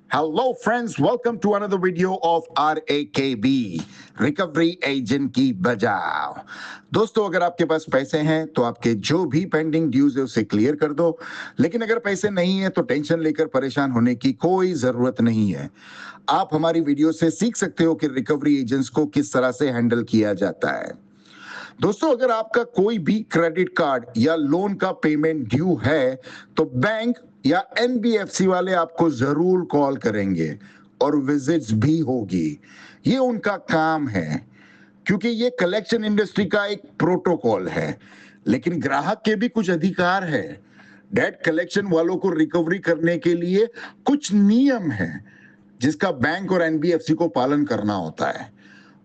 Hello, friends. Welcome to another video of RAKB recovery agent की बजाओ। दोस्तों, अगर आपके पास पैसे हैं तो आपके जो भी पेंडिंग ड्यूज है उसे क्लियर कर दो, लेकिन अगर पैसे नहीं है तो टेंशन लेकर परेशान होने की कोई जरूरत नहीं है। आप हमारी वीडियो से सीख सकते हो कि रिकवरी एजेंट्स को किस तरह से हैंडल किया जाता है। दोस्तों, अगर आपका कोई भी क्रेडिट कार्ड या लोन का पेमेंट ड्यू है तो बैंक या एनबीएफसी वाले आपको जरूर कॉल करेंगे और विजिट्स भी होगी। ये उनका काम है, क्योंकि ये कलेक्शन इंडस्ट्री का एक प्रोटोकॉल है। लेकिन ग्राहक के भी कुछ अधिकार है। डेट कलेक्शन वालों को रिकवरी करने के लिए कुछ नियम है जिसका बैंक और एनबीएफसी को पालन करना होता है।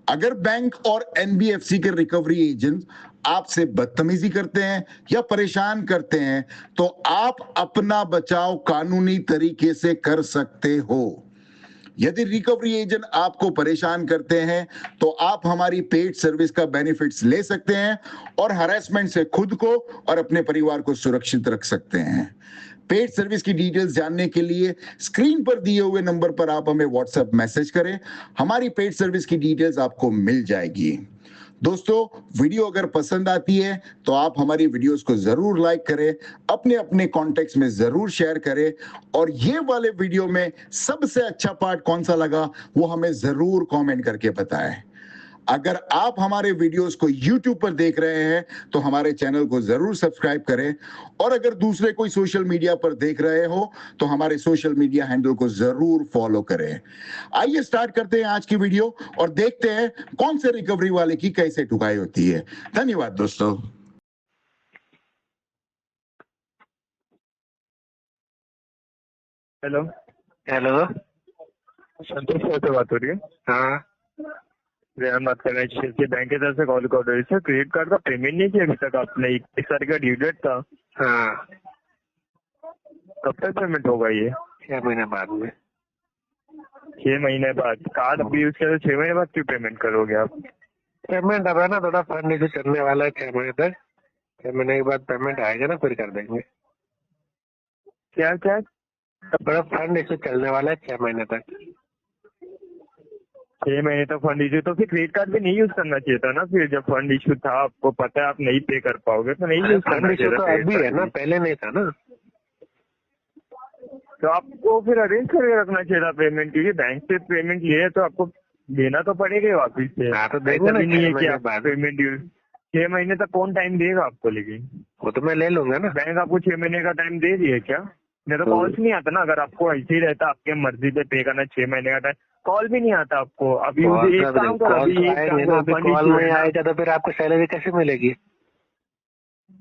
अगर बैंक और एनबीएफसी के रिकवरी एजेंट आपसे बदतमीजी करते हैं या परेशान करते हैं तो आप अपना बचाव कानूनी तरीके से कर सकते हो। यदि रिकवरी एजेंट आपको परेशान करते हैं तो आप हमारी पेड सर्विस का बेनिफिट्स ले सकते हैं और हरासमेंट से खुद को और अपने परिवार को सुरक्षित रख सकते हैं। पेड सर्विस की डिटेल्स जानने के लिए स्क्रीन पर दिए हुए नंबर पर आप हमें व्हाट्सएप मैसेज करें। हमारी पेड सर्विस की डिटेल्स आपको मिल जाएगी। दोस्तों, वीडियो अगर पसंद आती है तो आप हमारी वीडियोस को जरूर लाइक करें, अपने अपने कॉन्टेक्ट्स में जरूर शेयर करें, और ये वाले वीडियो में सबसे अच्छा पार्ट कौन सा लगा वो हमें जरूर कमेंट करके बताएं। अगर आप हमारे वीडियोस को YouTube पर देख रहे हैं तो हमारे चैनल को जरूर सब्सक्राइब करें, और अगर दूसरे कोई सोशल मीडिया पर देख रहे हो तो हमारे सोशल मीडिया हैंडल को जरूर फॉलो करें। आइए स्टार्ट करते हैं आज की वीडियो और देखते हैं कौन से रिकवरी वाले की कैसे ठुकाई होती है। धन्यवाद दोस्तों। Hello hello. संतोष सर से बात हो रही है? हाँ, रेहान बात कर रहे हैं HDFC बैंक की तरफ से कॉल कर रही है। सर, क्रेडिट कार्ड का पेमेंट नहीं किया अभी तक आपने। 21 तारीख का ड्यू डेट था। हाँ, कब तक पेमेंट होगा ये? 6 महीने बाद में। 6 महीने बाद? कार्ड अभी यूज किया तो 6 महीने बाद क्यों पेमेंट करोगे आप? पेमेंट अब है ना, थोड़ा फंड इशू चलने वाला है 6 महीने तक। 6 महीने के बाद पेमेंट आएगा ना, फिर कर देंगे। क्या क्या? थोड़ा फंड इशू चलने वाला है 6 महीने तक। 6 महीने तक फंड इशू तो फिर क्रेडिट कार्ड भी नहीं यूज करना चाहिए था ना। फिर जब फंड इशू था, आपको पता है आप नहीं पे कर पाओगे तो नहीं यूज करना फंड इशू चाहिए तो था। अभी है ना, पहले नहीं था ना। तो आपको फिर अरेंज करके रखना चाहिए था पेमेंट, क्योंकि बैंक से पेमेंट लिए तो आपको देना तो पड़ेगा वापिस से। हाँ, तो देखो ऐसा ना भी नहीं है 6 कि महीने आप बाद। पेमेंट यूज 6 महीने तक कौन टाइम देगा आपको? लेकिन वो तो मैं ले लूंगा ना। बैंक आपको 6 महीने का टाइम दे दिए क्या? नहीं तो कॉल्स नहीं आता ना। अगर आपको ऐसे ही रहता आपके मर्जी से पे करना 6 महीने का टाइम, कॉल भी नहीं आता आपको। अभी मुझे एक काम करो, अभी एक काम करो, फंड कॉल इशू में है ना। आएगा तो फिर आपको सैलरी कैसे मिलेगी?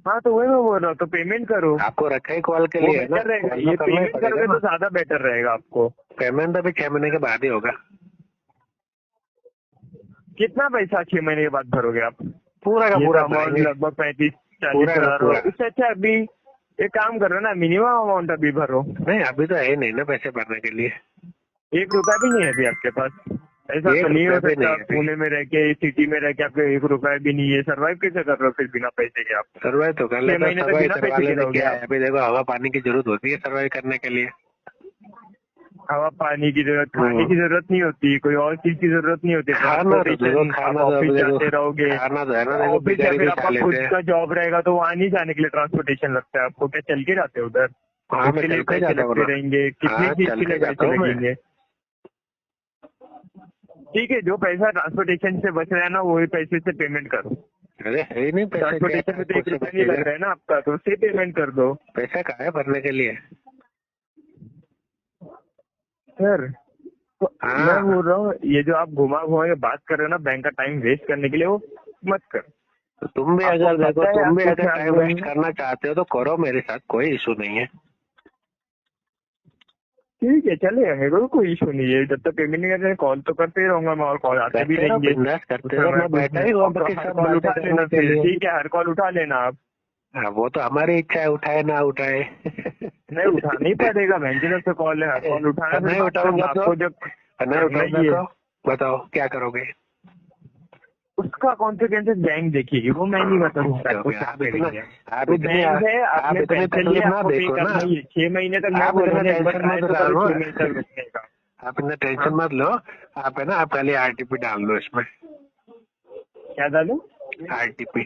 हाँ, तो वही मैं बोल रहा हूँ, तो पेमेंट करो। आपको रखा ही कॉल के वो लिए है ना, बेटर रहेगा। कॉल ये तो करना ही पेमेंट करोगे पड़ेगा तो ना। ज्यादा बेटर रहेगा आपको। पेमेंट अभी 6 महीने के बाद ही होगा। कितना पैसा 6 महीने के बाद भरोगे आप? पूरा का ये पूरा अमाउंट भरेंगे। लगभग 35-40 पूरा का हजार हो। पूरा। इससे अच्छा अभी एक काम करो ना, मिनिमम अमाउंट अभी भरो। नहीं, अभी तो है नहीं ना पैसे भरने के लिए। 1 रुपया भी नहीं है अभी आपके पास? ऐसा तो नहीं हो ₹1 भी सकता। नहीं है अभी। पुणे में रह के, सिटी में रह के आपके 1 रुपया भी नहीं है। सर्वाइव कैसे कर रहे हो फिर बिना पैसे के आप? सर्वाइव तो कर 6 लेता, महीने तक सर्वाइव बिना करवा पैसे के लेने रहोगे क्या आप? है। अभी देखो, हवा पानी की जरूरत होती है सर्वाइव करने के लिए। हवा पानी की जरूरत, खाने की जरूरत नहीं होती, कोई और चीज की जरूरत नहीं होती। खाना तो देखो, ट्रांसपोर्टेशन, आप खाना तो ऑफिस अभी देखो, जाते रहोगे। खाना तो है ना, देखो ऑफिस या भिखारी फिर भी खा आपका खुद लेते हैं। का जॉब रहेगा तो वहाँ नहीं जाने के लिए ट्रांसपोर्टेशन लगता है आपको। क्या चल के जाते हो उधर? हाँ, मैं उसके लिए चल के पैसे जाता हूँ लगते ना। रहेंगे। कितनी हाँ, चीज चल के के लिए जाता पैसे हूँ मैं। लगेंगे? ठीक है, जो पैसा ट्रांसपोर्टेशन से बच रहा है ना, वही पैसे से पेमेंट करो। अरे है ही नहीं पैसे। ट्रांसपोर्टेशन में तो 1 रुपया नहीं लग रहा है ना आपका, तो उससे पेमेंट कर दो। पैसा कहाँ है भरने के लिए? सर, तो हाँ। मैं बोल रहा हूँ, ये जो आप घुमा घुमा के बात कर रहे हो ना बैंक का टाइम वेस्ट करने के लिए, वो मत कर। तो तुम भी आपको अगर देखो, पता है तुम भी आपको अगर क्या टाइम हुआ वेस्ट है? करना चाहते हो तो करो मेरे साथ, कोई इशू नहीं है। ठीक है, चलेगा, मेरे को कोई इशू नहीं है। जब तक पेमेंट नहीं करते कॉल तो करते ही रहूंगा मैं, और कॉल आते भी करते रहो, रहेंगे। बिंदास करते उसमें रहो, मैं मैं कुछ बैठा नहीं। ही हूँ अब तो आपके हर साथ कॉल बातें उठा करने लेना के फिर। लिए। ठीक है, हर कॉल उठा लेना आप। हाँ, वो तो हमारी इच्छा है, उठाए ना उठाए। नहीं, उठाना ही पड़ेगा, बैंक की तरफ से कॉल है, हर कॉल उठाना। नहीं उठाऊंगा तो? आपको जब नहीं उठाऊंगा ही है, तो बताओ क्या करोगे? उसका कॉन्सिक्वेंसेस बैंक देखेगी, वो मैं नहीं बता सकता आपको क्या करेंगे। आप वो इतनी बैंक है, आपने आप इतनी पैसे लिए, तकलीफ ना आपको पे देखो ना। करना ही है। 6 महीने तक मैं आप बोल रहा इतना हूँ, एक बार टेंशन ट्राई मत तो करो डालो। 6 महीने तक रुकने का। आप इतना टेंशन मत लो। आप है ना, आप खाली RTP डाल दो इसमें। क्या डालूं? RTP।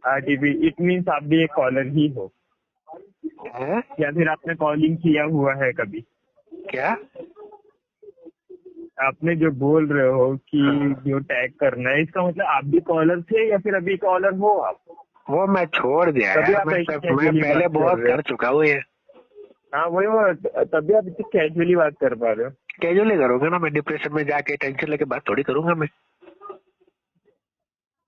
RTP इट मीन्स आप भी एक कॉलर ही हो है या फिर आपने कॉलिंग किया हुआ है कभी? क्या? आपने जो बोल रहे हो कि जो टैग करना है, इसका मतलब आप भी कॉलर थे या फिर अभी कॉलर हो आप? वो मैं छोड़ दिया तभी है। आप मैं ऐसे मैं casually पहले बात कर बहुत रहे हो। कर चुका हूँ ये। हाँ वही वो, तभी आप इतनी कैजुअली बात कर पा रहे हो। कैजुअली करूंगा ना, मैं डिप्रेशन में जाके टेंशन लेके बात थोड़ी करूंगा मैं।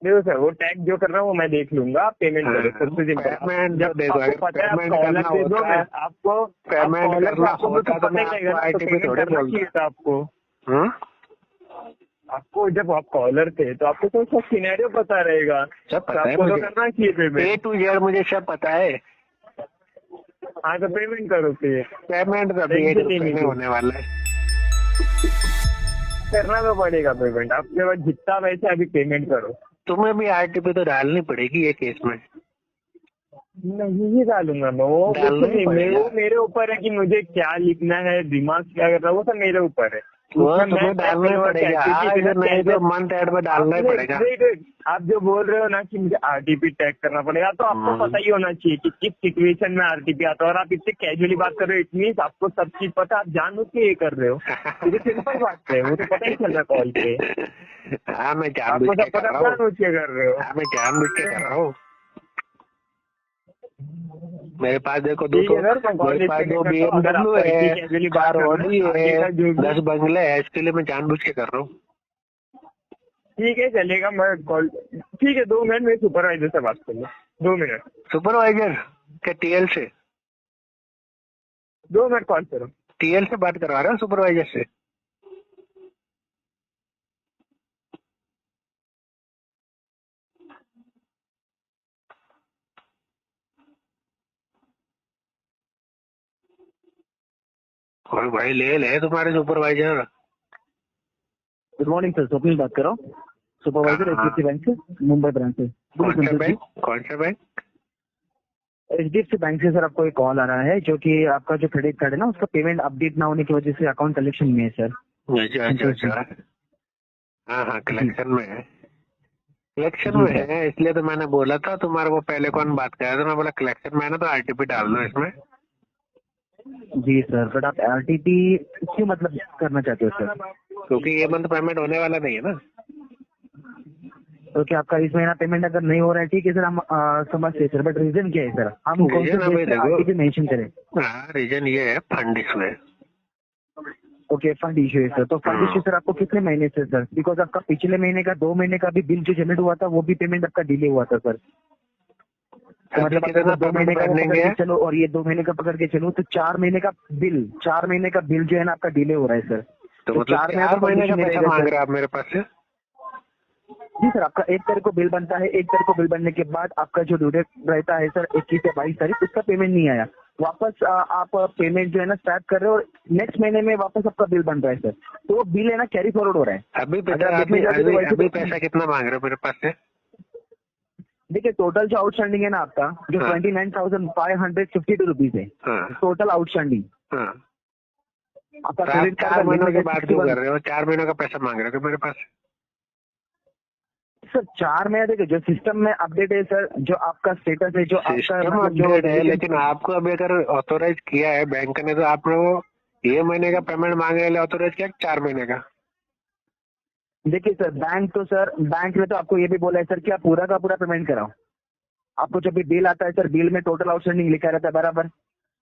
देखो सर, वो टैग जो करना है वो मैं देख लूंगा, आप पेमेंट करो। सबसे सिंपल, पेमेंट जब देखो, आपको पता है आप पेमेंट कॉलर करना दे दो, होता है, आपको पेमेंट कॉलर करना आपको होता तो तो पता मैं ही रहेगा आपको ना, तो RTP पेमेंट थोड़ी करना बोलता। चाहिए था आपको। हम्म, आपको जब आप कॉलर थे तो आपको कोई सा सिनेरियो पता रहेगा, सब तो पता है आपको तो मुझे, करना चाहिए पेमेंट। A to Z मुझे सब पता है। हाँ तो पेमेंट करो फिर, पेमेंट तो अभी 1 टेंशन ही रुपए नहीं में लो। होने वाला है। करना तो पड़ेगा पेमेंट, आपके पास जितना पैसा अभी पेमेंट करो। तुम्हें भी RTP तो डालनी पड़ेगी ये केस में। नहीं ही डालूंगा मैं, वो डालना कुछ ही नहीं, पड़ेगा। वो मेरे ऊपर है कि मुझे क्या लिखना है, दिमाग क्या कर रहा है, वो सब मेरे ऊपर है। वो उसमें तुम्हें मैं डालना ही पहले पड़ेगा आज नहीं तो मंथ एंड में डालना ही पड़ेगा। आप जो बोल रहे हो ना कि मुझे RTP टैग करना पड़ेगा, तो आपको पता ही होना चाहिए कि किस सिचुएशन में RTP आता है। और आप इतने कैजुअली बात कर रहे हो, इट मीन्स आपको सब चीज पता है, आप जानबूझ के ये कर रहे हो। ये सिंपल बात है, वो तो पता ही चल रहा है कॉल पे। हाँ मैं आपको जानबूझ सब के कर पता, रहा हूँ। जानबूझ के कर रहे हो। हाँ मैं जानबूझ के कर रहा हूँ। मेरे पास देखो ठीक है सर, मैं कॉल मेरे पास 2 डिस्कनेक्ट करता हूँ। अगर BMW आपको ऐसी है, कैजुअली 4 बात करना ऑडी है, आगे है, का जो भी 10 बंगले है, इसके लिए मैं जानबूझ के कर रहा हूँ। ठीक है चलेगा, मैं कॉल, ठीक है 2 मिनट में सुपरवाइजर से बात कर लो। 2 मिनट, सुपरवाइजर क्या TL से? 2 मिनट कॉल करो। TL से बात करवा रहा हूँ सुपरवाइजर से। और भाई ले ले तुम्हारे supervisor. Good morning sir, Swapnil बात कर रहा हूँ, सुपरवाइजर हाँ। HDFC बैंक से, मुंबई ब्रांच से। कौन सा बैंक? कौन सा बैंक? HDFC बैंक से सर आपको एक कॉल आ रहा है, जो कि आपका जो क्रेडिट कार्ड है ना, उसका पेमेंट अपडेट ना होने की वजह से अकाउंट कलेक्शन में है सर। अच्छा। हाँ हाँ कलेक्शन में है। कलेक्शन में है, इसलिए तो मैंने बोला था तुम्हारे को पहले कौन बात कर रहा था, मैं बोला कलेक्शन में है ना तो RTP डाल दो इसमें। जी सर, बट आप RTP क्यों मतलब करना चाहते हो सर? क्योंकि ये मंथ पेमेंट होने वाला नहीं है ना। तो क्या आपका इस महीना पेमेंट अगर नहीं हो रहा है, ठीक है सर, हम समझते हैं सर, बट रीजन क्या है सर? हम कौन से बेस पे RTP मेंशन करें? हाँ रीजन ये है फंड इशू है। ओके, फंड इश्यू है सर। तो फंड इश्यू सर आपको कितने महीने से सर? बिकॉज आपका पिछले महीने का 2 महीने का भी बिल जो जनरेट हुआ था, वो भी पेमेंट आपका डिले हुआ था सर। तो मतलब कितना 2 महीने का वो पकड़ के है? चलो, और ये 2 महीने का पकड़ के चलो, तो 4 महीने का बिल जो है ना आपका डिले हो रहा है सर। तो मतलब 4 महीने का पैसा मांग रहे हैं आप मेरे पास से? जी सर, आपका 1 तारीख को बिल बनता है, 1 तारीख को बिल बनने के बाद आपका जो ड्यू डेट रहता है सर 21 या 22 तारीख, उसका पेमेंट नहीं आया, वापस आप पेमेंट जो है ना स्टार्ट कर रहे हो और नेक्स्ट महीने में वापस आपका बिल बन रहा है सर। तो वो बिल है ना कैरी फॉरवर्ड हो रहा है। अभी अभी पैसा कितना मांग रहे हो मेरे पास से? देखिए, टोटल जो आउटस्टैंडिंग है ना आपका, जो 29,552 रुपीज है टोटल आउटस्टैंडिंग। आपका क्रेडिट कार्ड 4 महीनों की बात क्यों कर रहे हो? 4 महीनों का पैसा मांग रहे हो मेरे पास? सर 4 महीने, देखिए जो सिस्टम में अपडेट है सर, जो आपका स्टेटस है, जो सिस्टम आपका अपडेट है, लेकिन आपको अभी अगर ऑथोराइज किया है बैंक ने, तो आप लोग ये महीने का पेमेंट मांगने लिए ऑथोराइज किया 4 महीने का? देखिए सर, बैंक ने तो आपको ये भी बोला है सर कि आप पूरा का पूरा पेमेंट कराओ। आपको जब भी बिल आता है सर, बिल में टोटल आउटस्टैंडिंग लिखा रहता है बराबर।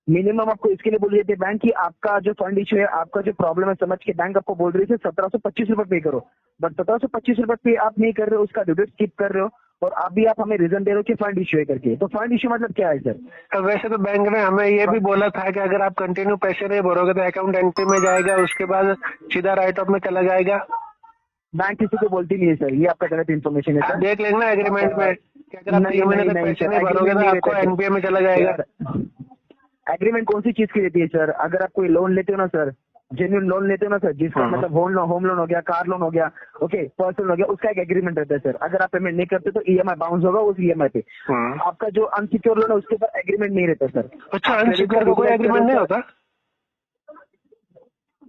मिनिमम आपको इसके लिए बोल रही थी बैंक की आपका जो फंड इशू है, आपका जो प्रॉब्लम है, समझ के बैंक आपको बोल रही थी 1725 रुपए पे करो, बट 1725 रुपए पे आप नहीं कर रहे हो, उसका ड्यू डेट स्किप कर रहे हो, और आप भी आप हमें रीजन दे रहे हो कि फंड इशू है करके। तो फंड इशू मतलब क्या है सर? तो वैसे तो बैंक ने हमें ये भी बोला था कि अगर आप कंटिन्यू पैसे नहीं भरोगे तो अकाउंट एंट्री में जाएगा, उसके बाद सीधा राइट ऑफ में चला जाएगा। बैंक किसी को बोलती नहीं है सर, ये आपका गलत इन्फॉर्मेशन है आप सर। देख लेंगे एग्रीमेंट में कि अगर आप 3 महीने तक पैसे नहीं भरोगे तो आपको NPA में चला जाएगा। एग्रीमेंट कौन सी चीज की रहती है सर? अगर आप कोई लोन लेते हो ना सर, जेन्युइन लोन लेते हो ना सर, जिसका मतलब होम लोन हो गया, कार लोन हो गया, ओके, पर्सनल हो गया, उसका एक एग्रीमेंट रहता है सर। अगर आप पेमेंट नहीं करते तो EMI बाउंस होगा उस EMI पे। आपका जो अनसिक्योर लोन है उसके ऊपर एग्रीमेंट नहीं रहता सर। अच्छा, अनसिक्योर का कोई एग्रीमेंट नहीं होता?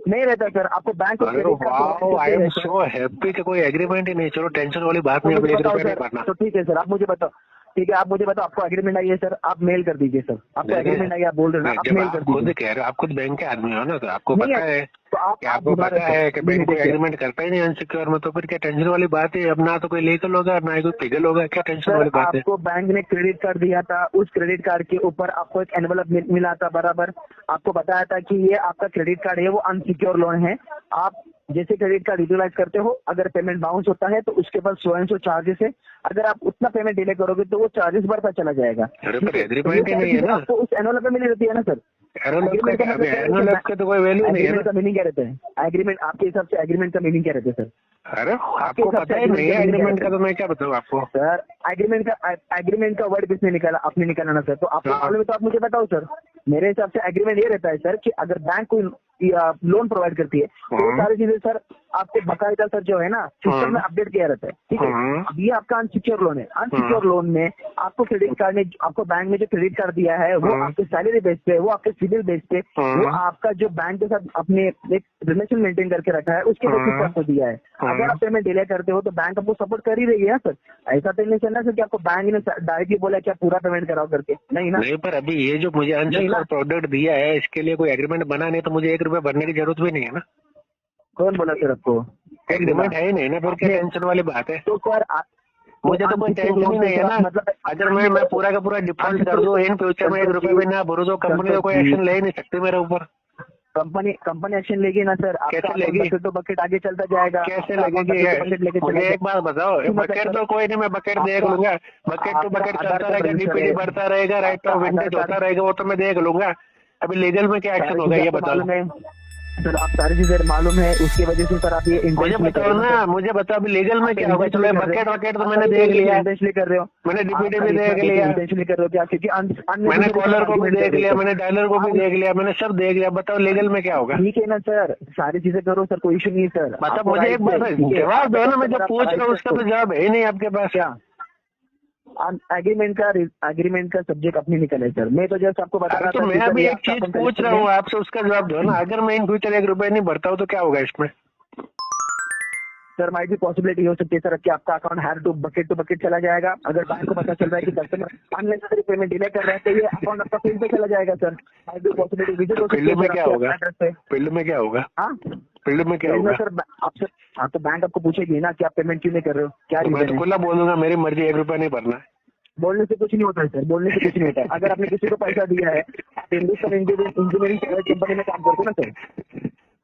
नहीं रहता सर, आपको बैंक अरे वाह, आई एम सो हैप्पी कि कोई एग्रीमेंट ही नहीं। चलो टेंशन वाली बात नहीं, अब 1 रुपया नहीं भरना। तो ठीक है सर, आप मुझे बताओ, ठीक है आप मुझे बताओ, आपको एग्रीमेंट आई है सर, आप मेल कर दीजिए सर, आपको एग्रीमेंट आई है, आप बोल रहे हो ना, आप मेल कर खुद दीजिए। कह रहे हो, आप खुद बैंक के आदमी हो ना, तो आपको नहीं पता है, है तो कि आपको पता है कि बैंक कोई एग्रीमेंट करता ही नहीं अनसिक्योर में, तो फिर क्या टेंशन वाली बात है? अब ना तो कोई लीगल होगा ना ही कोई फिगल होगा, क्या टेंशन वाली सर बात है? आपको बैंक ने क्रेडिट कार्ड दिया था, उस क्रेडिट कार्ड के ऊपर आपको एक एनवलप मिला था बराबर, आपको बताया था कि ये आपका क्रेडिट कार्ड है वो अनसिक्योर लोन है, आप जैसे क्रेडिट कार्ड यूटिलाइज करते हो, अगर पेमेंट बाउंस होता है तो उसके बाद 100 चार्जेस है, अगर आप उतना पेमेंट डिले करोगे तो वो चार्जेस बढ़ता चला जाएगा। अरे पर एग्रीमेंट ही नहीं है ना, आपको उस एनवलप में मिली रहती है ना सर। एग्रीमेंट का तो कोई वैल्यू नहीं है एग्रीमेंट का मीनिंग क्या रहता है? एग्रीमेंट आपके हिसाब से एग्रीमेंट का मीनिंग क्या रहता है सर? अरे आपको पता ही नहीं है एग्रीमेंट का, तो मैं क्या बताऊँ आपको? सर एग्रीमेंट का वर्ड किसने निकाला? आपने निकाला ना सर, तो आपको मालूम है तो आप मुझे बताओ सर। मेरे हिसाब से एग्रीमेंट ये रहता है सर कि अगर बैंक कोई लोन प्रोवाइड करती है तो वो सारी चीजें सर आपको बकायदा सर जो है ना सिस्टम में अपडेट किया रहता है, ठीक है। अब ये आपका अनसिक्योर लोन है, अनसिक्योर लोन में आपको क्रेडिट कार्ड ने आपको बैंक में जो क्रेडिट कार्ड दिया है वो आपके सैलरी बेस पे, वो आपके सिविल बेस पे, वो आपका जो बैंक के साथ अपने एक रिलेशन मेंटेन करके रखा है उसके बेसिस पे आपको दिया है। अगर आप पेमेंट डिले करते हो तो बैंक आपको सपोर्ट कर ही रही है सर। ऐसा तो नहीं चलना सर कि आपको बैंक ने डायरेक्टली बोला कि आप पूरा पेमेंट कराओ करके, नहीं ना। नहीं, पर अभी ये जो मुझे अनसिक्योर प्रोडक्ट दिया है इसके लिए कोई एग्रीमेंट बना नहीं, तो मुझे 1 रुपया भरने की जरूरत भी नहीं है ना। कौन बोला सर आपको? एग्रीमेंट है ही नहीं ना, फिर क्या टेंशन वाली बात है? तो सर मुझे तो कोई टेंशन ही नहीं है ना, मतलब अगर मैं पूरा का पूरा डिफॉल्ट कर दूं, इन फ्यूचर में 1 रुपया भी ना भरूं, तो कंपनी तो कोई एक्शन ले ही नहीं सकती मेरे ऊपर। कंपनी एक्शन लेगी ना सर। कैसे लेगी? बकेट तो बकेट आगे चलता जाएगा। कैसे लगेगी? मुझे एक बात बताओ, बकेट तो कोई नहीं, मैं बकेट देख लूंगा, बकेट तो बकेट चलता रहेगा, डीपीडी बढ़ता रहेगा, राइट ऑफ विंटेज होता रहेगा, वो तो मैं देख लूंगा। अभी लीगल में क्या एक्शन होगा ये बताओ सर। आप सारी चीजें मालूम है, उसकी वजह से सर आप ये मुझे बताओ ना, मुझे बताओ अभी लीगल में क्या होगा? चलो बकेट वकेट तो मैंने देख लिया, इंटेंशनली कर रहे हो, मैंने डीपीडी भी देख लिया, इंटेंशनली कर रहे हो क्या? क्योंकि मैंने कॉलर को भी देख लिया, मैंने डायलर को भी देख लिया, मैंने सब देख लिया। बताओ लीगल में क्या होगा? ठीक है ना सर, सारी चीजें करो सर, कोई इशू नहीं है सर। मतलब मुझे एक बार जवाब दो ना, मैं जब पूछ रहा हूँ उसका तो जवाब है ही नहीं आपके पास। क्या एग्रीमेंट का सब्जेक्ट अपनी निकल है सर, मैं तो जस्ट आपको बता रहा था। तो मैं अभी एक चीज पूछ रहा हूँ आपसे, उसका जवाब दो ना। अगर मैं इन फ्यूचर 1 रुपया नहीं भरता हूँ तो क्या होगा इसमें? सर माइट भी पॉसिबिलिटी हो सकती है सर कि आपका अकाउंट हायर टू बकेट चला जाएगा। अगर बैंक को पता चल रहा है कि कस्टमर अननेसेसरी पेमेंट डिले कर रहा है तो ये अकाउंट आपका फील्ड पे चला जाएगा सर। माइट भी पॉसिबिलिटी विजिट हो सकती है। में क्या होगा? फील्ड में क्या होगा? हाँ फील्ड में क्या होगा सर? आपसे हाँ तो बैंक आपको पूछेगी ना कि आप पेमेंट क्यों नहीं कर रहे हो, क्या तो मैं तो खुला बोलूंगा मेरी मर्जी, 1 रुपया नहीं भरना है। बोलने से कुछ नहीं होता है सर, बोलने से कुछ नहीं होता है। अगर आपने किसी को पैसा दिया है, आप हिंदुस्तान इंजीनियरिंग कंपनी में काम करते हो ना सर,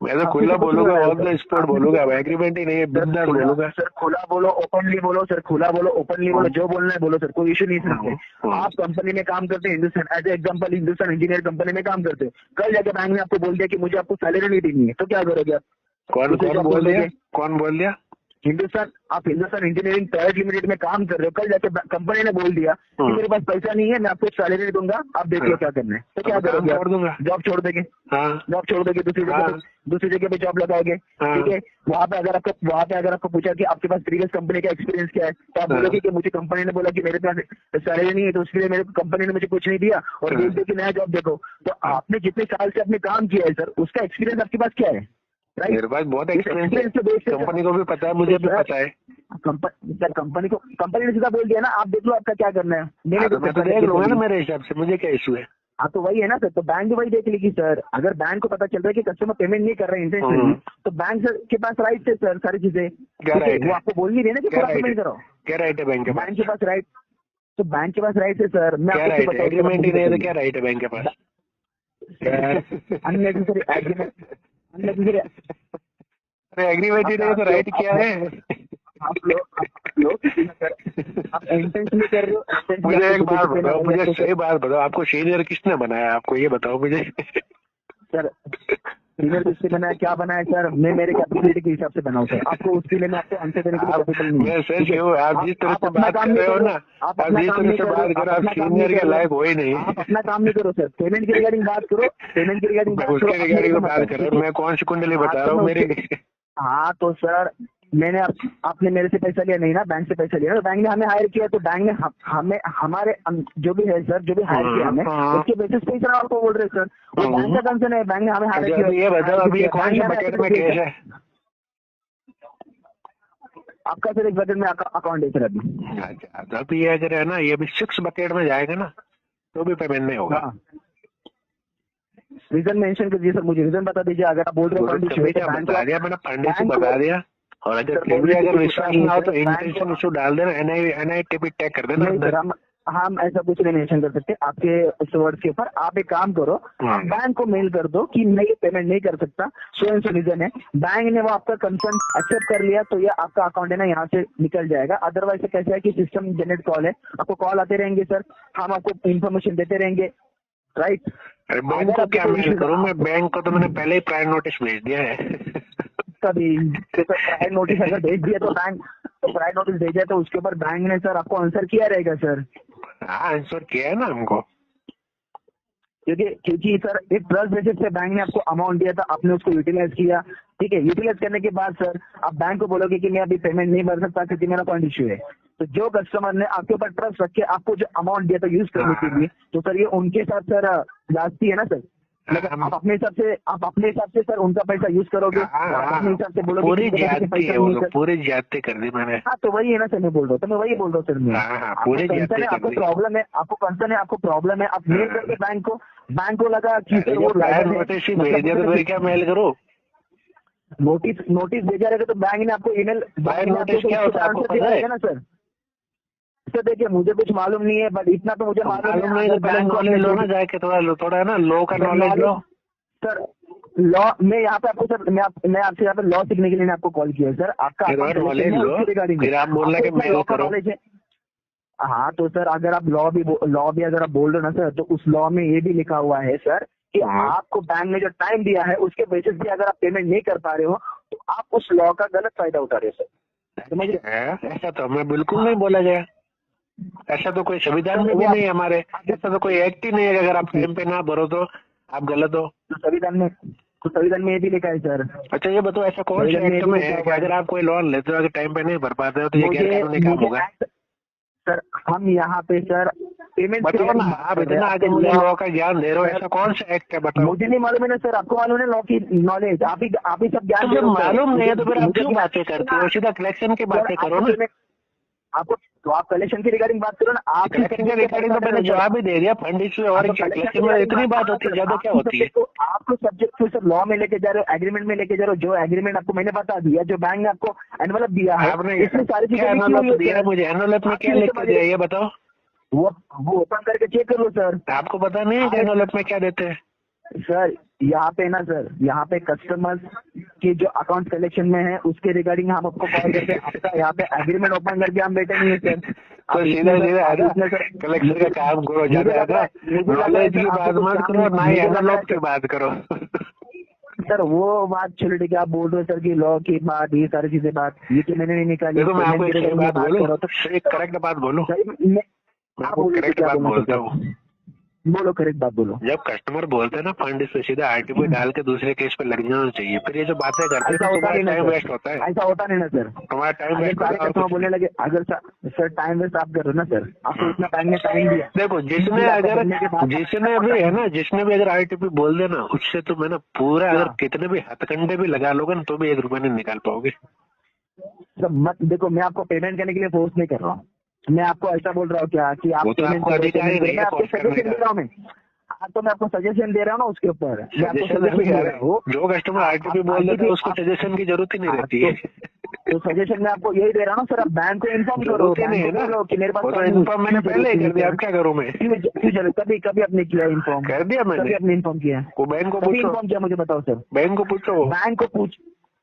मैं तो खुला बोलूंगा, ऑन द स्पॉट बोलूंगा, एग्रीमेंट ही नहीं है, बिंदास बोलूंगा सर। खुला बोलो, ओपनली बोलो सर, खुला बोलो, ओपनली बोलो, जो बोलना है बोलो सर, कोई इशू नहीं सर। आप कंपनी में काम करते हैं Hindustan, as example Hindustan engineer company में काम करते हो, कल जाके बैंक ने आपको बोल दिया कि मुझे आपको सैलरी नहीं देनी है, तो क्या करोगे आप? कौन बोल दिया? आप हिंदुस्तान इंजीनियरिंग प्राइवेट लिमिटेड में काम कर रहे हो, कल जाके कंपनी ने बोल दिया कि मेरे पास पैसा नहीं है, मैं आपको सैलरी नहीं दूंगा, आप देख लो क्या करना है, तो क्या करोगे? जॉब छोड़ देंगे। जॉब छोड़ देंगे, दूसरी जगह पे जॉब लगाओगे, ठीक है। वहाँ पे अगर आपको पूछा कि आपके पास प्रीवियस कंपनी का एक्सपीरियंस क्या है, तो आप बोलोगे कि मुझे कंपनी ने बोला कि मेरे पास सैलरी नहीं है, तो उसके लिए मेरे कंपनी ने मुझे कुछ नहीं दिया और बोल दिया कि नया जॉब देखो। तो आपने जितने साल से आपने काम किया है सर, उसका एक्सपीरियंस आपके पास क्या है? मेरे पास बहुत एक्सपीरियंस है, कंपनी को भी पता है, मुझे भी पता है। कंपनी ने सीधा बोल दिया ना, आप देख लो आपका क्या करना है। मैं तो देख लूंगा ना मेरे हिसाब से, मुझे क्या इशू है? हाँ तो वही है ना सर, तो बैंक भी वही देख लेगी सर। अगर बैंक को पता चल रहा है कि कस्टमर पेमेंट नहीं कर रहे हैं इंटेंशनली, तो बैंक के पास राइट है सर सारी चीजें। क्या राइट है? वो आपको बोल नहीं रहे ना कि पूरा पेमेंट करो। क्या राइट है बैंक के पास? राइट, तो बैंक के पास राइट है सर। मैं क्या राइट है? एग्रीमेंट ही नहीं है तो क्या राइट है बैंक के पास? अननेसेसरी एग्रीमेंट, अरे एग्रीमेंट ही नहीं तो राइट क्या है? आप लोग आप इंटेंशनली कर रहे हो। मुझे एक बात बताओ, मुझे सही बात बताओ, आपको सीनियर किसने बनाया? आपको ये बताओ मुझे सर। सीनियर किसने बनाया, क्या बनाया सर? मैं मेरे कैपेबिलिटी के हिसाब से बनाऊं सर। आपको उसके लिए मैं आपको आंसर देने के लिए कैपेबल नहीं मैं सच हूँ। आप जिस तरह से बात कर रहे हो ना, आप जिस तरह से बात कर रहे हो, आप सीनियर के लायक हो ही नहीं। आप अपना काम नहीं करो सर, पेमेंट के रिगार्डिंग बात करो, पेमेंट के रिगार्डिंग उसके रिगार्डिंग बात कर रहा हूँ। मैं कौन सी कुंडली बता रहा हूँ मेरी? हाँ तो सर मैंने आपने मेरे से पैसा लिया नहीं ना, बैंक से पैसा लिया, तो बैंक ने हमें हायर किया, तो बैंक ने हमें हमारे जो भी है सर, जो भी हायर किया हमें, उसके बेसिस पे सर आपको बोल रहे सर, वो बैंक का कंसर्न है, बैंक ने हमें हायर किया। ये बताओ अभी कौन से बकेट में केस है? आपका सर एक बकेट में अकाउंट है सर अभी। अच्छा, तो अभी ये अगर है ना, ये अभी 6 बकेट में जाएगा ना तो भी पेमेंट नहीं होगा। रीजन मेंशन कर दीजिए सर, मुझे रीजन बता दीजिए। अगर आप बोल रहे हो बता दिया मैंने, पंडित से बता दिया, और अगर फिर भी अगर विश्वास ना हो तो इंटेंशन इशू डाल देना, NITP टैग कर देना। हम ऐसा कुछ नहीं मेंशन कर सकते आपके उस वर्ड के ऊपर। आप एक काम करो, बैंक को मेल कर दो कि नहीं पेमेंट नहीं कर सकता, सो एंड सो रीजन है। बैंक ने वो आपका कंसर्न एक्सेप्ट कर लिया तो ये आपका अकाउंट है ना यहाँ से निकल जाएगा। अदरवाइज कैसा है कि सिस्टम जनरेट कॉल है, आपको कॉल आते रहेंगे सर, हम आपको इन्फॉर्मेशन देते रहेंगे, राइट। अरे बैंक को क्या मेल करूँ मैं? बैंक को तो मैंने पहले ही प्रायर नोटिस भेज दिया है। कभी प्रायर नोटिस अगर भेज दिया तो बैंक, तो प्रायर नोटिस भेजा तो उसके ऊपर बैंक ने सर आपको आंसर किया रहेगा सर। हाँ, आंसर किया है ना हमको, क्योंकि सर एक ट्रस्ट बेसिस पे बैंक ने आपको अमाउंट दिया था, आपने उसको यूटिलाइज किया, ठीक है। यूटिलाइज करने के बाद सर आप बैंक को बोलोगे कि मैं अभी पेमेंट नहीं भर सकता क्योंकि मेरा पॉइंट इश्यू है, तो जो कस्टमर ने आपके ऊपर ट्रस्ट रख के आपको जो अमाउंट दिया था यूज करने के लिए, तो सर ये उनके साथ सर जाती है ना सर। आप अपने हिसाब से सर उनका पैसा यूज करोगे, अपने हिसाब से बोलोगे पूरी ज्यादती है वो लोग, पूरी ज्यादती कर दी मैंने। हाँ, तो वही है ना सर, मैं बोल रहा हूँ, तो मैं वही बोल रहा हूँ सर। पूरी ज्यादती आपको प्रॉब्लम है, आपको कंसर्न है, आपको प्रॉब्लम है, आप मेल करके बैंक को लगा कि सर वो नोटिस ही भेज दिया तो फिर क्या मेल करो? नोटिस भेजा रहेगा तो बैंक ने आपको ईमेल, नोटिस क्या होता है आपको पता है ना सर? सर देखिए मुझे कुछ मालूम नहीं है, बट इतना तो मुझे मालूम नहीं, तो पहले नॉलेज लो ना जाके, थोड़ा है ना लॉ का नॉलेज लो सर। लॉ मैं यहाँ पे आपको सर, मैं आपसे यहाँ पे लॉ सीखने के लिए आपको कॉल किया है सर। आपका नॉलेज लो, फिर आप बोलना कि मेल करो। हाँ, तो सर अगर आप लॉ भी अगर आप बोल रहे हो ना सर, तो उस लॉ में ये भी लिखा हुआ है सर कि आपको बैंक ने जो टाइम दिया है उसके बेसिस पे अगर आप पेमेंट नहीं कर पा रहे हो तो आप उस लॉ का गलत फायदा उठा रहे हो सर, समझ रहे? ऐसा तो हमें बिल्कुल नहीं बोला गया, ऐसा तो कोई संविधान में भी नहीं है हमारे, ऐसा तो कोई एक्ट ही नहीं है अगर आप टाइम पे ना भरो तो आप गलत हो। तो संविधान में ये भी लिखा है सर। अच्छा, ये बताओ ऐसा कौन सा एक्ट में है कि अगर आप कोई लोन लेते हो अगर टाइम पे नहीं भर पाते हो तो ये गैरकानूनी काम होगा? सर हम यहाँ पे सर पेमेंट बताओ ना, आप इतना आगे मुझे लॉ का ज्ञान दे रहे हो, ऐसा कौन सा एक्ट है बताओ? मुझे नहीं मालूम है ना सर, आपको मालूम है लॉ की नॉलेज, आप ही सब ज्ञान दे रहे हो। मालूम नहीं है तो फिर आप क्यों बातें करते हो? सीधा कलेक्शन की बातें करो ना। आपको तो आप कलेक्शन की रिगार्डिंग बात करो ना, आप कलेक्शन के रिगार्डिंग तो मैंने जवाब ही दे दिया, फंड इशू और कलेक्शन में इतनी बात होती है, ज्यादा क्या होती है? तो आपको सब्जेक्ट को सर लॉ में लेके जा रहे हो, एग्रीमेंट में लेके जा रहे हो, जो एग्रीमेंट आपको मैंने बता दिया, जो बैंक ने आपको एनवलप दिया है, इसमें सारी चीजें एनवलप दिया मुझे, एनवलप में क्या लिख के दिया ये बताओ? वो ओपन करके चेक कर लो सर। आपको पता नहीं है कि एनवलप में क्या देते हैं? सर यहाँ पे ना सर, यहाँ पे कस्टमर्स की जो अकाउंट कलेक्शन में है उसके रिगार्डिंग हम आपको कॉल करते हैं, आपका यहाँ पे एग्रीमेंट ओपन करके हम बैठे नहीं है सर। तो सीधा कलेक्शन का काम करो, ज्यादा नॉलेज की बात मत करो, ना ही एनवलप की बात करो। सर वो बात चलो ठीक है, आप बोल रहे हो सर की लॉ की बात, ये सारी चीजें बात, ये तो मैंने नहीं निकाली। देखो मैं आपको एक बात बोलूं, एक करेक्ट बात बोलूं, मैं आपको करेक्ट बात बोलता हूँ। बोलो, करेक्ट बात बोलो। जब कस्टमर बोलते हैं ना फंड से सीधा RTP डाल के दूसरे केस पे लग जाना चाहिए, फिर ये जो बातें करते हैं तुम्हारा टाइम वेस्ट होता है। ऐसा होता नहीं ना सर, तुम्हारा टाइम वेस्ट होता है। बोलने लगे अगर सर टाइम वेस्ट आप कर रहे हो ना सर, आपको इतना टाइम में टाइम दिया। देखो जिसने भी है ना, जिसने भी अगर RTP बोल दे ना, उससे तुम है ना पूरा अगर कितने भी हथकंडे भी लगा लोगे ना तो भी 1 रुपया नहीं निकाल पाओगे। मत देखो, मैं आपको पेमेंट करने के लिए फोर्स नहीं कर रहा हूँ, मैं आपको ऐसा बोल रहा हूँ क्या कि आप पेमेंट अधिकार ही नहीं है, आपको सजेशन दे रहा हूँ मैं। हाँ, तो मैं आपको सजेशन दे रहा हूँ ना उसके ऊपर, जो कस्टमर RTP बोल देते हैं उसको सजेशन की जरूरत ही नहीं रहती है। तो सजेशन में आपको यही दे रहा हूँ सर, आप बैंक को इन्फॉर्म करो कि मेरे पास इन्फॉर्म मैंने पहले ही कर दिया, अब क्या करूँ मैं? कभी आपने किया इन्फॉर्म? कर दिया मैंने, आपने इन्फॉर्म किया? वो बैंक को पूछो, इन्फॉर्म किया मुझे बताओ सर। बैंक को पूछो,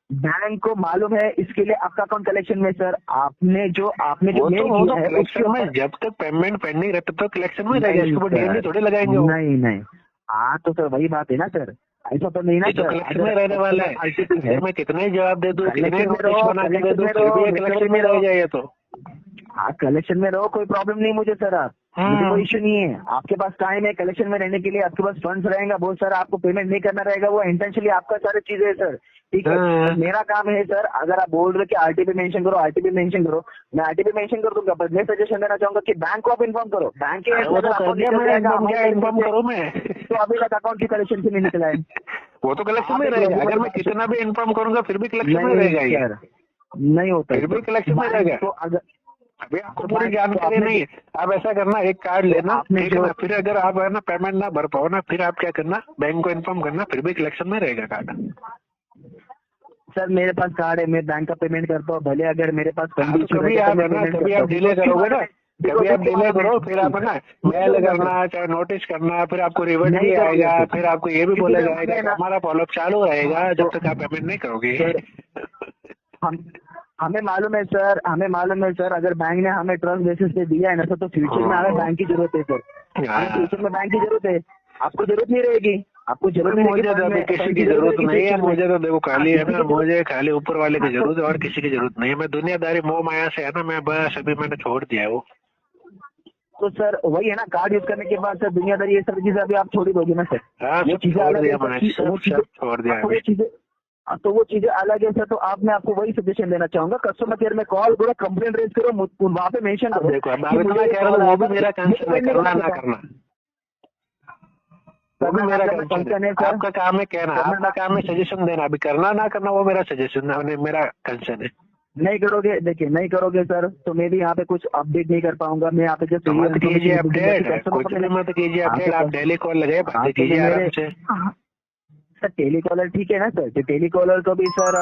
बैंक को मालूम है इसके लिए आपका अकाउंट कलेक्शन में सर, आपने जो मेल किया है कलेक्शन में जब तक पेमेंट पेंडिंग रहता तो कलेक्शन में रहेगा, इसके ऊपर DMD थोड़ी लगाएंगे। नहीं, हाँ तो सर वही बात है ना सर, ऐसा तो नहीं ना सर, कलेक्शन में रहने वाला है। मैं कितने जवाब दे दूं, कितने नोटिस बना के दे दूं, फिर भी कलेक्शन में रह जाए तो हाँ कलेक्शन में रहो, कोई प्रॉब्लम नहीं मुझे सर, आप मुझे कोई इश्यू नहीं है। आपके पास टाइम है कलेक्शन में रहने के लिए, आपके पास फंड्स रहेगा बहुत सारा, आपको पेमेंट नहीं करना रहेगा, वो इंटेंशनली आपका सारी चीजें है सर, ठीक है। हाँ। तो मेरा काम है सर, अगर आप बोल रहे कि आरटीपी मेंशन करो, आरटीपी मेंशन करो, मैं आरटीपी मेंशन कर दूंगा, पर मैं सजेशन देना चाहूंगा कि बैंक को आप इन्फॉर्म करो। बैंक के वो तो कर दिया मैंने, इन्फॉर्म करूँ मैं? तो अभी तक अकाउंट की कलेक्शन से नहीं निकला है। वो तो कलेक्शन में आप रहेगा, एक अगर मैं कितना भी इन्फॉर्म करूंगा फिर भी कलेक्शन में रहेगा ये, सर, नहीं होता फिर भी कलेक्शन में रहेगा। तो अगर अभी आपको पूरी जानकारी नहीं है, आप ऐसा करना, एक कार्ड लेना, आपने ठीक है जो- ना, फिर अगर आप है ना पेमेंट ना भर पाओ ना, फिर आप क्या करना, बैंक को इन्फॉर्म करना, फिर भी कलेक्शन में रहेगा कार्ड। सर मेरे पास कार्ड है, मैं बैंक का पेमेंट करता हूँ, भले अगर मेरे पास हाँ, तो कभी आप है ना, कभी आप डिले करोगे ना, कभी आप डिले करो, फिर आप है ना मेल करना, चाहे नोटिस करना, फिर आपको रिवर्ट भी आएगा, फिर आपको ये भी बोला जाएगा कि हमारा फॉलोअप चालू रहेगा जब तक आप पेमेंट नहीं करोगे। हमें मालूम है सर, हमें मालूम है सर, अगर बैंक ने हमें ट्रस्ट बेसिस पे दिया है ना सर, तो फ्यूचर में हमें बैंक की जरूरत है सर, हमें फ्यूचर में बैंक की जरूरत है। आपको जरूरत नहीं रहेगी, आपको जरूरत नहीं मुझे तो अभी रहेगी, किसी की जरूरत नहीं है, मुझे तो देखो खाली है ना, मुझे खाली ऊपर वाले की जरूरत है और किसी की जरूरत नहीं है। मैं दुनियादारी मोह माया से है ना, मैं बस अभी मैंने छोड़ दिया है वो। तो सर वही है ना, कार्ड यूज करने के बाद सर दुनियादारी ये सब चीजें अभी आप छोड़ ही दोगे ना सर। हाँ, वो सब चीजें छोड़ अलग दिया है, मैंने, सब छोड़ दिया वो अभी। चीजें तो वो चीजें अलग है सर। तो मैं आपको वही सजेशन देना चाहूंगा, कस्टमर केयर में कॉल करो, कंप्लेंट रेज करो, वहाँ पे मेंशन अब करो। देखो, अब आप इतना कह रहे हो, वो भी मेरा कंसर्न है, करना ना करना वो भी मेरा कंसर्न है। आपका काम है कहना, आपका काम है सजेशन देना, अभी करना ना करना वो मेरा सजेशन है, मेरा कंसर्न है। नहीं करोगे, देखिए नहीं करोगे सर, तो मैं भी यहाँ पे कुछ अपडेट नहीं कर पाऊंगा। मैं यहाँ पे जस्ट मत कीजिए अपडेट, कुछ भी मत कीजिए अपडेट, आप डेली कॉल लगे बातें कीजिए आराम से। सर टेलीकॉलर ठीक है ना सर, तो टेलीकॉलर को भी सर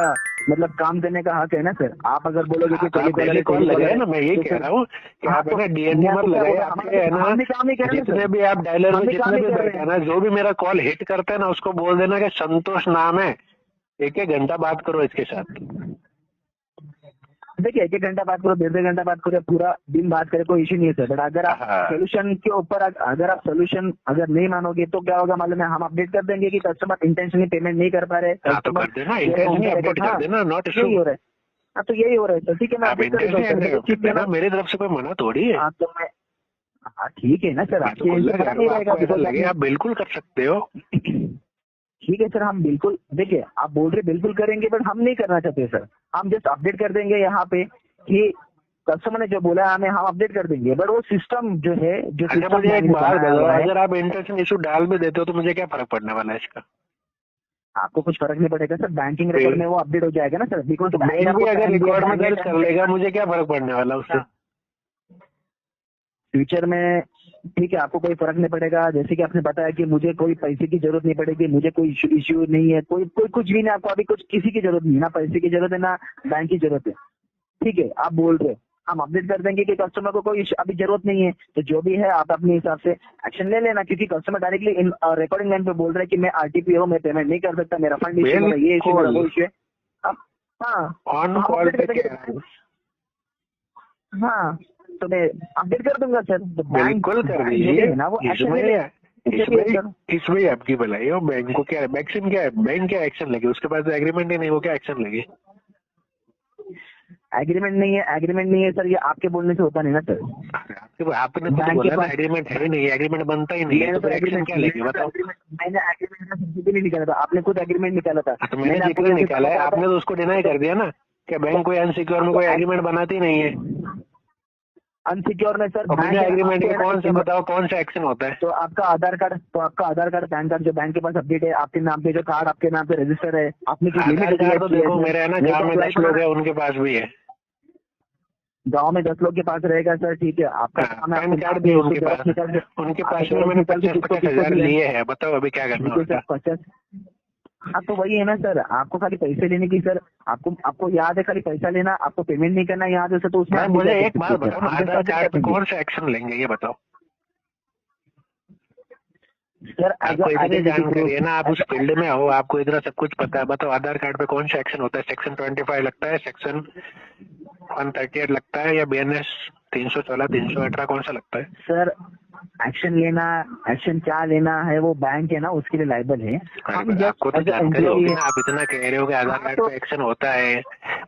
मतलब काम करने का हक है ना सर। आप अगर बोलोगे कि डेली कॉल लगे ना, मैं यही कह रहा हूँ कि आप है ना डीएनडी मत लगे, आपके है ना जितने भी आप डायलर में जितने भी बैठे हैं ना, जो भी मेरा कॉल हिट करते हैं ना, उसको बोल देना कि संतोष नाम है, 1-1 घंटा बात करो इसके साथ। देखिए 1-1 घंटा बात करो, 1.5 घंटा बात करो, पूरा दिन बात करें, कोई इश्यू नहीं है सर। बट अगर आप सोल्यूशन के ऊपर अगर आप सोल्यूशन अगर नहीं मानोगे तो क्या होगा मालूम है, हम अपडेट कर देंगे कि कस्टमर इंटेंशनली पेमेंट नहीं कर पा रहे। तो कर देना, इंटेंशनली अपडेट कर देना, नॉट इशू। यही हो रहा है, हाँ तो यही हो रहा है सर, ठीक है मैं अपडेट कर देना, मेरी तरफ से कोई मना थोड़ी है। हाँ तो मैं, हाँ ठीक है ना सर, आपको लगे आप बिल्कुल कर सकते हो। ठीक है सर, हम बिल्कुल, देखिए आप बोल रहे बिल्कुल करेंगे, बट हम नहीं करना चाहते सर। हम जस्ट अपडेट कर देंगे यहाँ पे कि कस्टमर ने जो बोला है हमें, हम अपडेट कर देंगे। बट वो सिस्टम जो है, जो अच्छा मुझे एक बात बताओ, अगर आप इंटेंशन इशू डाल भी देते हो तो मुझे क्या फर्क पड़ने वाला है इसका? आपको कुछ फर्क नहीं पड़ेगा सर, बैंकिंग रिकॉर्ड में वो अपडेट हो जाएगा ना सर। बिकॉज बैंक भी अगर रिकॉर्ड में दर्ज कर लेगा, मुझे क्या फर्क पड़ने वाला उससे? फ्यूचर में ठीक है, आपको कोई फर्क नहीं पड़ेगा। जैसे कि आपने बताया कि मुझे कोई पैसे की जरूरत नहीं पड़ेगी, मुझे कोई इश्यू नहीं है, कोई कुछ भी नहीं, आपको अभी कुछ किसी की जरूरत नहीं, ना पैसे की जरूरत है ना बैंक की जरूरत है। ठीक है, आप बोल रहे, हम अपडेट कर देंगे कि कस्टमर को कोई अभी जरूरत नहीं है, तो जो भी है आप अपने हिसाब से एक्शन ले लेना। क्योंकि customer directly in recording line पे बोल रहा है कि मैं आरटीपी हूँ, मैं पेमेंट नहीं कर सकता, मेरा फंड इश्यू है, ये इश्यू है, वो इश्यू है। ऑन कॉल पे हाँ तो मैं अपडेट कर दूंगा सर। तो बिल्कुल कर दीजिए ना, वो इसमें आपकी भलाई हो। बैंक को क्या है, एक्शन क्या है, बैंक क्या एक्शन लगे, उसके पास एग्रीमेंट ही नहीं, वो क्या एक्शन लगे? एग्रीमेंट नहीं है, एग्रीमेंट नहीं है सर, ये आपके बोलने से होता नहीं ना सर। आपने खुद बोला ना एग्रीमेंट है ही नहीं, एग्रीमेंट बनता ही नहीं है, तो एक्शन क्या लेंगे बताओ? मैंने एग्रीमेंट का सर्टिफिकेट नहीं निकाला था, आपने खुद एग्रीमेंट निकाला था। तो मैंने जिक्र निकाला है, आपने तो उसको डिनाई कर दिया ना कि बैंक कोई अनसिक्योर में कोई एग्रीमेंट बनाती नहीं है। अनसिक्योर में सर बिना एग्रीमेंट के कौन से बताओ कौन सा एक्शन होता है? तो आपका आधार कार्ड, पैन कार्ड जो बैंक के पास अपडेट है, आपके नाम पे जो कार्ड आपके नाम पे रजिस्टर है, आपने जो लिमिट तो देखो मेरे है ना गाँव में 10 लोग है, उनके पास भी है। गांव में 10 लोग के पास रहेगा सर, ठीक है, आपका पैन कार्ड भी उनके पास में मैंने 50,000 लिए हैं, बताओ अभी क्या करना है? 50। हाँ तो वही है ना सर, आपको खाली पैसे लेने की सर, आपको याद है खाली पैसा लेना, आपको पेमेंट नहीं करना याद है सर। तो उसमें मुझे एक बात बताओ, आधार कार्ड पे कौन सा एक्शन लेंगे ये बताओ सर। आपको इतनी जानकारी है ना, आप उस फील्ड में हो, आपको इतना सब कुछ पता है, बताओ आधार कार्ड पे कौन सा एक्शन होता है? सेक्शन 25 लगता है, सेक्शन 138 लगता है, या BNS 316, 318 कौन सा लगता है? सर एक्शन लेना, एक्शन क्या लेना है, वो बैंक है ना, उसके लिए लायबल है। आपको तो जानकारी होगी ना, आप इतना कह रहे हो कि आधार कार्ड पे एक्शन होता है,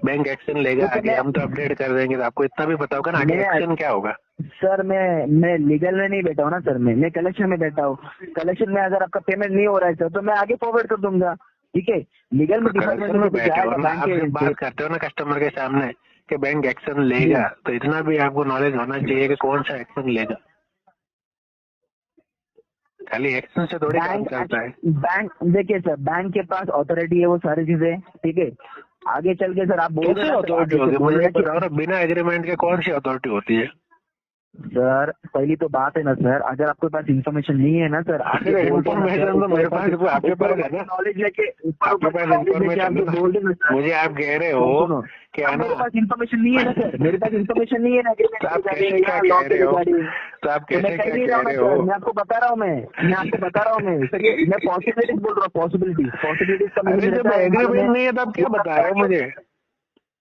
बैंक एक्शन लेगा आगे, हम तो अपडेट कर देंगे, तो आपको इतना भी पता होगा ना आगे एक्शन क्या होगा? सर मैं लीगल में नहीं बैठा हूँ ना सर, मैं कलेक्शन में बैठा हूँ। कलेक्शन में अगर आपका पेमेंट नहीं हो रहा है सर, तो मैं आगे फॉरवर्ड कर दूंगा। ठीक है, लीगल में डिफॉल्ट करेक्शन में बैठे हो जाएगा ना, आप बैंक जब बात करते हो ना कस्टमर के सामने कि बैंक एक्शन लेगा, तो इतना भी आपको नॉलेज होना चाहिए कि कौन सा एक्शन लेगा। खाली एक्शन से थोड़ी काम चलता है। बैंक देखिए सर, बैंक के पास अथॉरिटी है वो सारी चीजें, ठीक है। आगे चल के सर आप बोल कैसे अथॉरिटी होगी मुझे बताओ ना, बिना एग्रीमेंट के कौन सी अथॉरिटी होती है? सर पहली तो बात है ना सर, अगर आपके पास इन्फॉर्मेशन नहीं है ना सर, इन्फॉर्मेशन तो मेरे पास, आपके पास है ना नॉलेज लेके आपके पास इन्फॉर्मेशन बोल देना सर। मुझे आप कह रहे हो कि है मेरे ना, पास इन्फॉर्मेशन नहीं है ना सर, मेरे पास इन्फॉर्मेशन नहीं है ना। तो आप कैसे क्या कह रहे हो? तो आप कैसे क्या कह रहे हो? मैं आपको बता रहा हूँ, मैं आपको बता रहा हूँ मैं सर, ये मैं पॉसिबिलिटीज बोल रहा हूँ, पॉसिबिलिटीज का अरे जब एग्रीमेंट नहीं है तो आप क्या बता रहे हो मुझे?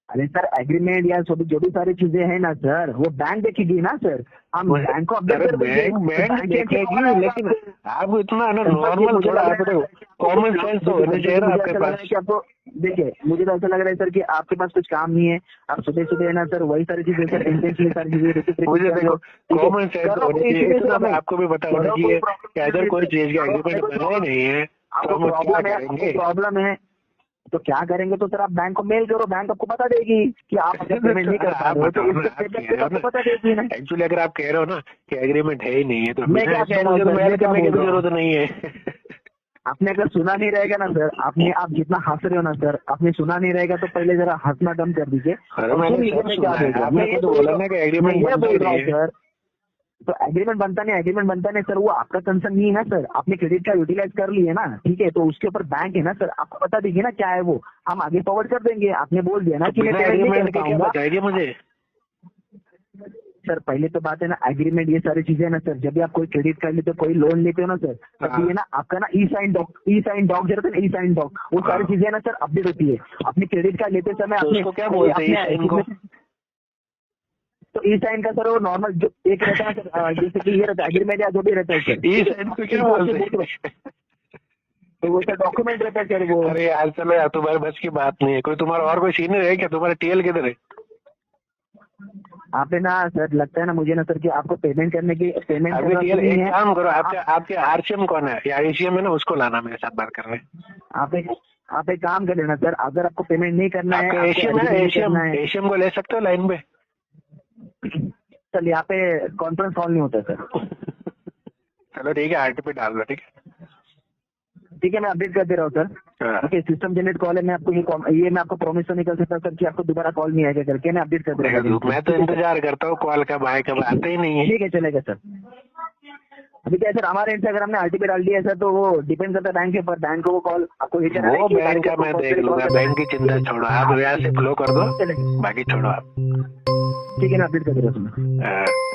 अरे सर एग्रीमेंट या जो भी सारी चीजें हैं ना सर, वो बैंक देखेगी ना सर, हम बैंक को अपडेट कर देंगे। बैंक देखेगी, लेकिन आप इतना ना नॉर्मल थोड़ा आपको कॉमन सेंस तो होना चाहिए ना आपके पास। आपको देखिए, मुझे तो ऐसा लग रहा है सर कि आपके पास कुछ काम नहीं है, आप सुबह सुबह है ना सर वही सारी चीजें सर इंटेंशनली सारी चीजें मुझे देखो कॉमन सेंस होनी चाहिए, इतना तो आपको भी पता होना चाहिए कि अगर कोई चीज का एग्रीमेंट बना ही नहीं है तो हम क्या करेंगे? प्रॉब्लम है तो क्या करेंगे? तो सर आप बैंक को मेल करो, बैंक आपको बता देगी कि आप अगर पेमेंट नहीं कर पा रहे हो तो इसके पेमेंट पे आपको बता देगी ना। एक्चुअली अगर आप कह रहे हो ना कि एग्रीमेंट है ही नहीं है तो मैं क्या कह रहा हूँ मुझे सर, मेल मैं क्या करने की बोल रहा हूँ? जरूरत नहीं है। आपने अगर सुना नहीं रहेगा ना सर, आपने आप जितना हंस रहे हो ना सर, आपने सुना नहीं रहेगा तो पहले जरा हंसना कम कर दीजिए। अरे मैंने सब सुना है, आपने खुद बोला ना कि एग्रीमेंट बनता ही नहीं है। सर तो एग्रीमेंट बनता नहीं सर, वो आपका कंसर्न नहीं है ना सर, आपने क्रेडिट कार्ड यूटिलाइज कर लिए ना, ठीक है, तो उसके ऊपर बैंक है ना सर, आपको बता दीजिए ना क्या है वो, हम आगे फॉरवर्ड कर देंगे। आपने बोल दिया ना कि मैं पेमेंट नहीं कर क्या पाऊंगा बताएगी मुझे? सर। पहले तो बात है ना एग्रीमेंट ये सारी चीजें ना सर, जब भी आप कोई क्रेडिट कार्ड लेते हो, कोई लोन लेते हो ना सर, तब ये ना आपका ना ई साइन डॉक जो रहता है ना, ई साइन डॉक, वो सारी चीजें ना सर अपडेट होती है। अपने क्रेडिट कार्ड लेते समय तो उसको क्या बोलते हैं साइन को? तो ई साइन का सर वो नॉर्मल जो एक रहता है सर, जैसे कि ये रहता है एग्रीमेंट या जो भी रहता है सर, ई साइन को क्या बोलते हैं? तो वो सर डॉक्यूमेंट रहता है सर वो। अरे यार चलो यार, तुम्हारे बस की बात नहीं है। कोई तुम्हारा और कोई सीनियर है क्या? तुम्हारा टीएल किधर है? आप है ना सर, लगता है ना मुझे ना सर कि आपको पेमेंट करने की पेमेंट अभी टीएल एक काम करो, आपके आरसीएम कौन है या आईसीएम है ना, उसको लाना मेरे साथ बात करने। आप एक काम कर लेना सर, अगर आपको पेमेंट नहीं करना है, एशियम को ले सकते हो लाइन पे? चल यहाँ पे कॉन्फ्रेंस कॉल नहीं होता सर। चलो ठीक है, आरटीपी डाल दो। ठीक है मैं अपडेट कर दे रहा हूँ sir. Okay, system generate call है, मैं आपको ये मैं आपको प्रॉमिस तो नहीं कर सकता सर कि आपको दोबारा कॉल नहीं आएगा करके, मैं अपडेट कर दे रहा हूँ। मैं तो इंतजार करता हूँ कॉल कब आए, कब आते ही नहीं है। ठीक है, चलेगा सर। अभी क्या सर, हमारे इंस्टाग्राम में आरटीपी डाल दिया है सर, तो वो डिपेंड करता है बैंक के ऊपर, बैंक को वो कॉल आपको वो बैंक का मैं देख लूंगा, बैंक की चिंता छोड़ो, आप यहाँ से फ्लो कर दो, बाकी छोड़ो आप। ठीक है, मैं अपडेट कर दे रहा हूँ।